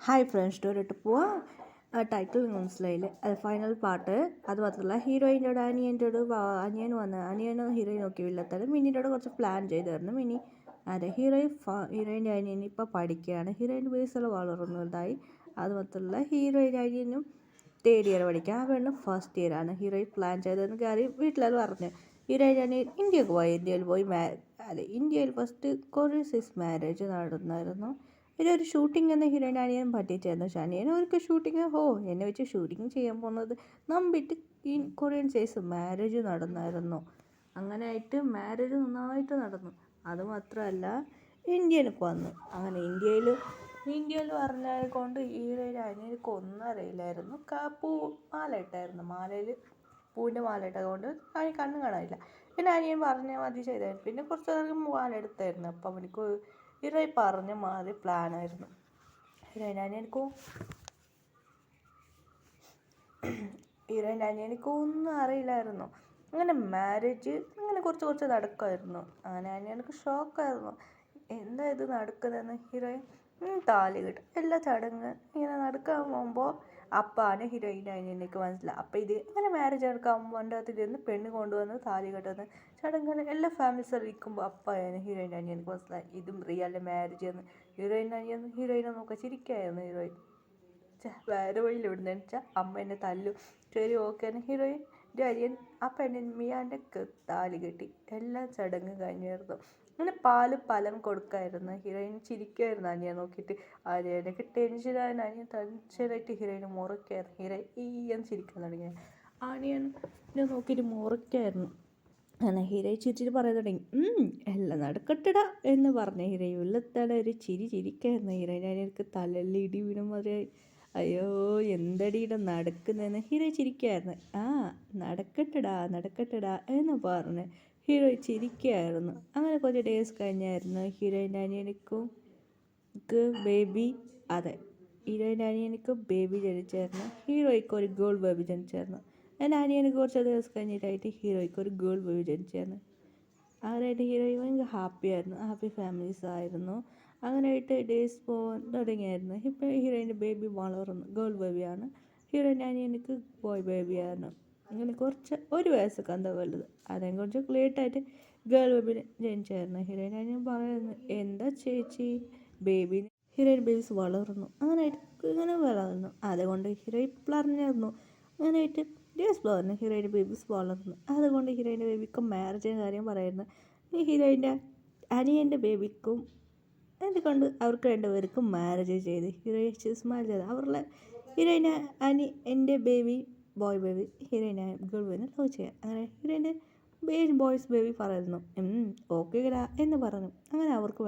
Hi friends സ്റ്റോറിട്ട് പോവാം. Title മനസ്സിലായില്ലേ? അത് ഫൈനൽ പാർട്ട്. അത് മാത്രമല്ല ഹീറോയിനോട് അനിയൻ വന്ന് അനിയനും ഹീറോയിൻ നോക്കി വില്ലത്തത് മിന്നിയോട് കുറച്ച് പ്ലാൻ ചെയ്തായിരുന്നു. മിന്നി അതെ ഹീറോയിൻ്റെ അനിയൻ ഇപ്പോൾ പഠിക്കുകയാണ്. ഹീറോയിൻ്റെ ബേസിൽ വളർന്നതായി. അത് മാത്രമല്ല ഹീറോയിൻ്റെ അനിയനും തേർഡ് ഇയർ പഠിക്കുക. ആ പെണ്ണ് ഫസ്റ്റ് ഇയർ ആണ്. ഹീറോയിൻ പ്ലാൻ ചെയ്തതെന്ന് കാര്യം വീട്ടിലത് പറഞ്ഞു. ഹീറോയിൻ്റെ അനിയൻ ഇന്ത്യയിൽ പോയി ഇന്ത്യയിൽ ഫസ്റ്റ് കൊറിയസ് മാരേജ് നടന്നായിരുന്നു. ഇതൊരു ഷൂട്ടിംഗ് എന്ന ഹീറോയിൻ അനിയൻ പറ്റിച്ചായിരുന്നു. പക്ഷേ അനിയൻ അവർക്ക് ഷൂട്ടിങ് എന്നെ വെച്ച് ഷൂട്ടിങ് ചെയ്യാൻ പോകുന്നത് നമ്പിട്ട് ഈ കൊറിയൻ സൈസ് മാരേജ് നടന്നായിരുന്നു. അങ്ങനെ ആയിട്ട് മാരേജ് നന്നായിട്ട് നടന്നു. അതുമാത്രമല്ല ഇന്ത്യയിലേക്ക് വന്നു. അങ്ങനെ ഇന്ത്യയിൽ പറഞ്ഞത് കൊണ്ട് ഹീറോയിൻ അനിയനക്ക് ഒന്നും അറിയില്ലായിരുന്നു. മാല ഇട്ടായിരുന്നു. മാലയിൽ പൂവിൻ്റെ മാല ഇട്ടത് കൊണ്ട് അവന് കണ്ണും കാണാനില്ല. പിന്നെ അനിയൻ പറഞ്ഞ മതി ചെയ്തായിരുന്നു. പിന്നെ കുറച്ച് നേരം മാല എടുത്തായിരുന്നു. അപ്പം അവനിക്ക് ഹീറോയിൻ പറഞ്ഞ മാതിരി പ്ലാനായിരുന്നു. ഹീറോയിൻ അനിയനക്ക് ഒന്നും അറിയില്ലായിരുന്നു. അങ്ങനെ മാരേജ് അങ്ങനെ കുറച്ച് നടക്കുമായിരുന്നു. അങ്ങനെ അനിയനക്ക് ഷോക്കായിരുന്നു. എന്താ ഇത് നടക്കുന്നതെന്ന്. ഹീറോയിൻ താലി കെട്ടും എല്ലാ ചടങ്ങ് ഇങ്ങനെ നടക്കാൻ പോകുമ്പോൾ അപ്പാണ് ഹീറോയിൻ്റെ അനിയനക്ക് മനസ്സിലായി. അപ്പം ഇത് അങ്ങനെ മാരേജ് നടക്കാൻ വേണ്ടതിരുന്ന് പെണ്ണ് കൊണ്ടുവന്ന് താലി കെട്ടുന്ന ചടങ്ങ് എല്ലാ ഫാമിലീസ് ഇരിക്കുമ്പോൾ അപ്പായാണ് ഹീറോയിൻ്റെ അനിയനക്ക് മനസ്സിലായി ഇതും റിയൽ മാരേജ് എന്ന്. ഹീറോയിനെ നോക്കാൻ ചിരിക്കായിരുന്നു. ഹീറോയിൻ വേറെ വഴിയിൽ ഇവിടുന്ന് വെച്ചാൽ അമ്മ എന്നെ തല്ലും ശരി ഓക്കെയാണ്. ഹീറോയിൻ്റെ അനിയൻ ആ പെണ്ണിന് മിയാൻ്റെ താലി കെട്ടി എല്ലാ ചടങ്ങ് കഴിഞ്ഞായിരുന്നു. അങ്ങനെ പലം കൊടുക്കായിരുന്നു. ഹീറോയിൻ ചിരിക്കുമായിരുന്നു അനിയൻ നോക്കിയിട്ട്. അനിയനൊക്കെ ടെൻഷനായിരുന്നു. അനിയൻ ടെൻഷനായിട്ട് ഹീറോയിന് മുറയ്ക്കായിരുന്നു. ഹീറോയിൻ ചിരിക്കാൻ തുടങ്ങി. അനിയനെ നോക്കിയിട്ട് മുറയ്ക്കായിരുന്നു. അങ്ങനെ ഹീറോയിൻ ചിരിച്ചിട്ട് പറയാൻ തുടങ്ങി എല്ലാം നടക്കട്ടെടാ എന്ന് പറഞ്ഞ ഹീറോയിൻ ഉള്ളത്താണ് ഒരു ചിരിക്കായിരുന്നു. ഹീറോയിൻ അനിയനക്ക് തലയിൽ ഇടി വീണ മാതിരിയായി. അയ്യോ എന്തടിയുടെ നടക്കുന്നതെന്ന് ഹീറോയിൻ ചിരിക്കായിരുന്നു. നടക്കട്ടെടാ എന്ന് പറഞ്ഞ് ഹീറോയിൻ ചിരിക്കുകയായിരുന്നു. അങ്ങനെ കുറച്ച് ഡേയ്സ് കഴിഞ്ഞായിരുന്നു ഹീറോയിൻ്റെ അനിയനിക്കും ബേബി ബേബി ജനിച്ചായിരുന്നു. ഹീറോയ്ക്ക് ഒരു ഗേൾ ബേബി ജനിച്ചായിരുന്നു. എൻ്റെ അനിയനിക്ക് കുറച്ച് ദിവസം കഴിഞ്ഞിട്ടായിട്ട് ഹീറോയ്ക്ക് ഒരു ഗേൾ ബേബി ജനിച്ചായിരുന്നു. അങ്ങനെയായിട്ട് ഹീറോയിൻ ഭയങ്കര ഹാപ്പി ഫാമിലീസ് ആയിരുന്നു. അങ്ങനെയായിട്ട് ഡേയ്സ് പോകാൻ തുടങ്ങിയായിരുന്നു. ഇപ്പോൾ ഹീറോയിൻ്റെ ബേബി വളർന്നു. ഗേൾ ബേബിയാണ്. ഹീറോയിൻ്റെ അനിയനിക്ക് ബോയ് ബേബിയാണ്. അങ്ങനെ ഒരു വയസ്സൊക്കെ എന്താ വലുത്. അതെങ്കിലും കുറച്ച് ലേറ്റായിട്ട് ഗേൾ ബേബി ജനിച്ചായിരുന്നു. ഹീറോയിൻ അനിയൻ പറയുന്നു എന്താ ചേച്ചി ഹീറോയിൻ ബേബീസ് വളർന്നു. ഇങ്ങനെ വളർന്നു. അതുകൊണ്ട് ഹീറോയിൻ പറഞ്ഞിരുന്നു. അങ്ങനെയായിട്ട് ഡേയ്സ് പറഞ്ഞു ഹീറോയിൻ്റെ ബേബീസ് വളർന്നു. അതുകൊണ്ട് ഹീറോയിൻ്റെ ബേബിക്കും മാരേജിൻ്റെ കാര്യം പറയുന്നു. ഹീറോയിൻ്റെ അനിയൻ്റെ ബേബിക്കും എന്തുകൊണ്ട് അവർക്ക് രണ്ടുപേർക്കും മാരേജ് ചെയ്ത് ഹീറോയിൻ മാരേജ് ചെയ്ത് അവരുടെ ഹീറോയിൻ്റെ എൻ്റെ ബേബി ബോയ് ബേബി ഹീറോയിനെ ഗേൾ ബേബിനെ ലവ് ചെയ്യാം. അങ്ങനെ ഹീറോയിൻ്റെ ബോയ്സ് ബേബി പറയുന്നു ഓക്കെ എന്ന് പറഞ്ഞു. അങ്ങനെ അവർക്ക്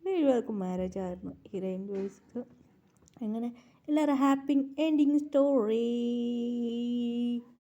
ഇരുവർക്കും മാരേജ് ആയിരുന്നു. ഹീറോയിൻ ബേബീസ് അങ്ങനെ എല്ലാവരും ഹാപ്പി എൻഡിങ് സ്റ്റോറി.